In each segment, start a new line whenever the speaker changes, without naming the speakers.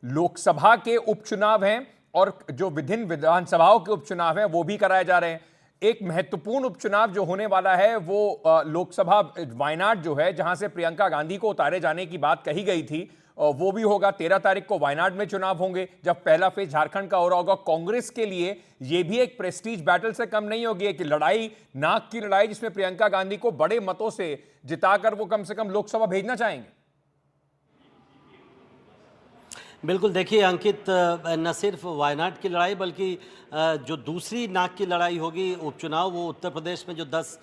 लोकसभा के उपचुनाव हैं और जो विभिन्न विधानसभाओं के उपचुनाव हैं वो भी कराए जा रहे हैं। एक महत्वपूर्ण उपचुनाव जो होने वाला है वो लोकसभा वायनाड जो है, जहां से प्रियंका गांधी को उतारे जाने की बात कही गई थी, वो भी होगा। 13 तारीख को वायनाड में चुनाव होंगे, जब पहला फेज झारखंड का हो रहा होगा। कांग्रेस के लिए यह भी एक प्रेस्टीज बैटल से कम नहीं होगी कि लड़ाई, नाक की लड़ाई, जिसमें प्रियंका गांधी को बड़े मतों से जिताकर वो कम से कम लोकसभा भेजना चाहेंगे।
बिल्कुल, देखिए अंकित, न सिर्फ वायनाड की लड़ाई बल्कि जो दूसरी नाक की लड़ाई होगी उपचुनाव, वो उत्तर प्रदेश में जो 10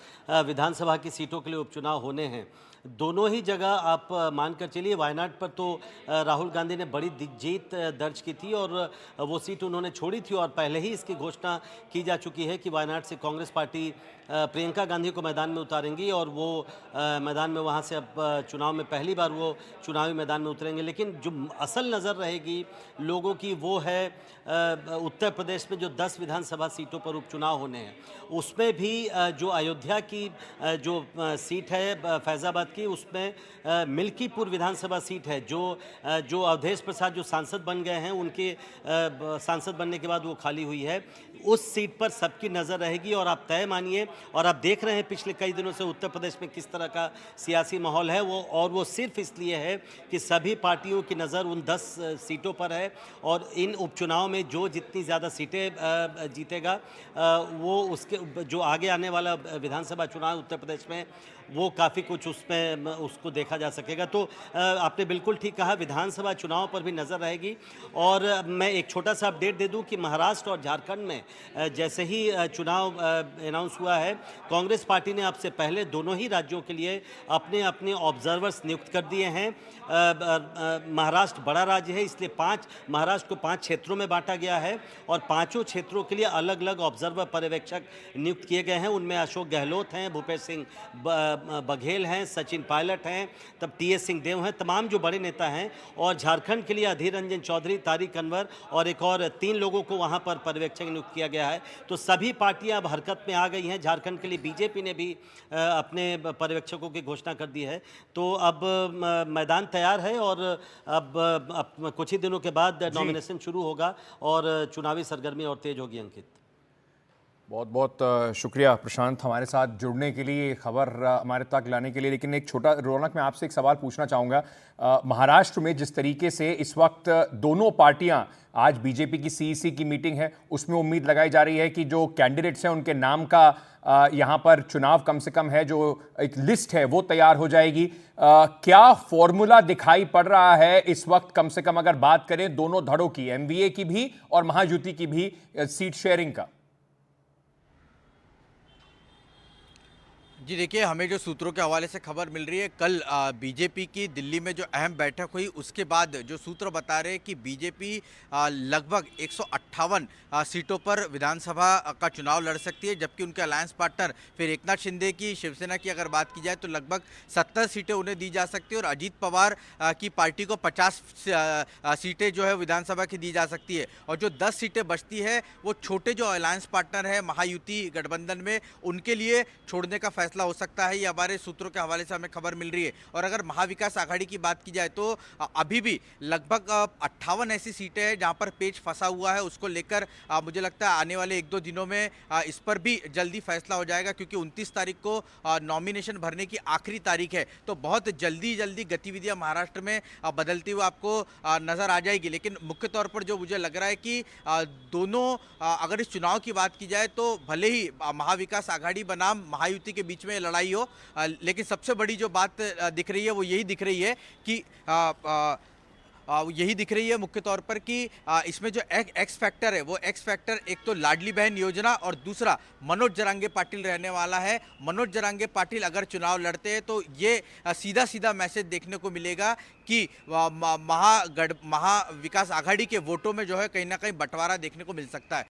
विधानसभा की सीटों के लिए उपचुनाव होने हैं, दोनों ही जगह आप मानकर चलिए। वायनाड पर तो राहुल गांधी ने बड़ी जीत दर्ज की थी और वो सीट उन्होंने छोड़ी थी और पहले ही इसकी घोषणा की जा चुकी है कि वायनाड से कांग्रेस पार्टी प्रियंका गांधी को मैदान में उतारेंगी और वो मैदान में वहाँ से अब चुनाव में पहली बार वो चुनावी मैदान में उतरेंगे। लेकिन जो असल नज़र रहेगी लोगों की वो है उत्तर प्रदेश में जो 10 विधानसभा सीटों पर उपचुनाव होने हैं, उसमें भी जो अयोध्या की जो सीट है फैज़ाबाद की, उसमें मिल्कीपुर विधानसभा सीट है जो अवधेश प्रसाद जो सांसद बन गए हैं, उनके सांसद बनने के बाद वो खाली हुई है। उस सीट पर सबकी नज़र रहेगी और आप तय मानिए, और आप देख रहे हैं पिछले कई दिनों से उत्तर प्रदेश में किस तरह का सियासी माहौल है, वो सिर्फ इसलिए है कि सभी पार्टियों की नज़र उन 10 सीटों पर है और इन उपचुनाव में जो जितनी ज़्यादा सीटें जीतेगा वो उसके जो आगे आने वाला विधानसभा चुनाव उत्तर प्रदेश में वो काफ़ी कुछ उसमें उसको देखा जा सकेगा। तो आपने बिल्कुल ठीक कहा, विधानसभा चुनाव पर भी नज़र रहेगी। और मैं एक छोटा सा अपडेट दे दूं कि महाराष्ट्र और झारखंड में जैसे ही चुनाव अनाउंस हुआ है, कांग्रेस पार्टी ने अब से पहले दोनों ही राज्यों के लिए अपने अपने ऑब्जर्वर्स नियुक्त कर दिए हैं। महाराष्ट्र बड़ा राज्य है, इसलिए महाराष्ट्र को 5 क्षेत्रों में बांटा गया है और 5 क्षेत्रों के लिए अलग अलग ऑब्जर्वर पर्यवेक्षक नियुक्त किए गए हैं। उनमें अशोक गहलोत हैं, भूपेश सिंह बघेल हैं, सचिन पायलट हैं, तब टीएस सिंहदेव हैं, तमाम जो बड़े नेता हैं। और झारखंड के लिए अधीर रंजन चौधरी, तारिक अनवर और एक और 3 लोगों को वहां पर पर्यवेक्षक नियुक्त किया गया है। तो सभी पार्टियां अब हरकत में आ गई हैं। झारखंड के लिए बीजेपी ने भी अपने पर्यवेक्षकों की घोषणा कर दी है। तो अब मैदान तैयार है और अब कुछ ही दिनों के बाद नॉमिनेशन शुरू होगा और चुनावी सरगर्मी और तेज होगी। अंकित,
बहुत बहुत शुक्रिया प्रशांत, हमारे साथ जुड़ने के लिए, खबर हमारे तक लाने के लिए। लेकिन एक छोटा, रौनक, मैं आपसे एक सवाल पूछना चाहूँगा। महाराष्ट्र में जिस तरीके से इस वक्त दोनों पार्टियां, आज बीजेपी की सीईसी की मीटिंग है, उसमें उम्मीद लगाई जा रही है कि जो कैंडिडेट्स हैं उनके नाम का यहाँ पर चुनाव कम से कम है, जो एक लिस्ट है वो तैयार हो जाएगी। क्या फॉर्मूला दिखाई पड़ रहा है इस वक्त, कम से कम अगर बात करें दोनों धड़ों की, एमवीए की भी और महायुति की भी, सीट शेयरिंग का?
जी देखिए, हमें जो सूत्रों के हवाले से खबर मिल रही है, कल बीजेपी की दिल्ली में जो अहम बैठक हुई उसके बाद जो सूत्र बता रहे हैं कि बीजेपी लगभग 158 सीटों पर विधानसभा का चुनाव लड़ सकती है, जबकि उनके अलायंस पार्टनर फिर एकनाथ शिंदे की शिवसेना की अगर बात की जाए तो लगभग 70 सीटें उन्हें दी जा सकती है और अजीत पवार की पार्टी को 50 सीटें जो है विधानसभा की दी जा सकती है। और जो 10 सीटें बचती है वो छोटे जो अलायंस पार्टनर है महायुति गठबंधन में, उनके लिए छोड़ने का फैसला हो सकता है। ये हमारे सूत्रों के हवाले से हमें खबर मिल रही है। और अगर महाविकास आघाड़ी की बात की जाए तो अभी भी लगभग 58 ऐसी सीटें हैं जहां पर पेच फंसा हुआ है। उसको लेकर मुझे लगता है आने वाले 1-2 दिनों में इस पर भी जल्दी फैसला हो जाएगा, क्योंकि 29 तारीख को नॉमिनेशन भरने की आखिरी तारीख है। तो बहुत जल्दी गतिविधियां महाराष्ट्र में बदलती हुई आपको नजर आ जाएगी। लेकिन मुख्य तौर पर जो मुझे लग रहा है कि दोनों, अगर इस चुनाव की बात की जाए तो भले ही महाविकास आघाड़ी बनाम महायुति के बीच में लड़ाई हो, लेकिन सबसे बड़ी जो बात दिख रही है वो यही दिख रही है कि मुख्य तौर पर कि इसमें जो एक्स फैक्टर है, वो एक्स फैक्टर एक तो लाडली बहन योजना और दूसरा मनोज जरांगे पाटिल रहने वाला है। मनोज जरांगे पाटिल अगर चुनाव लड़ते हैं तो ये सीधा सीधा मैसेज देखने को मिलेगा कि महाविकास आघाड़ी के वोटों में जो है कहीं ना कहीं बंटवारा देखने को मिल सकता है।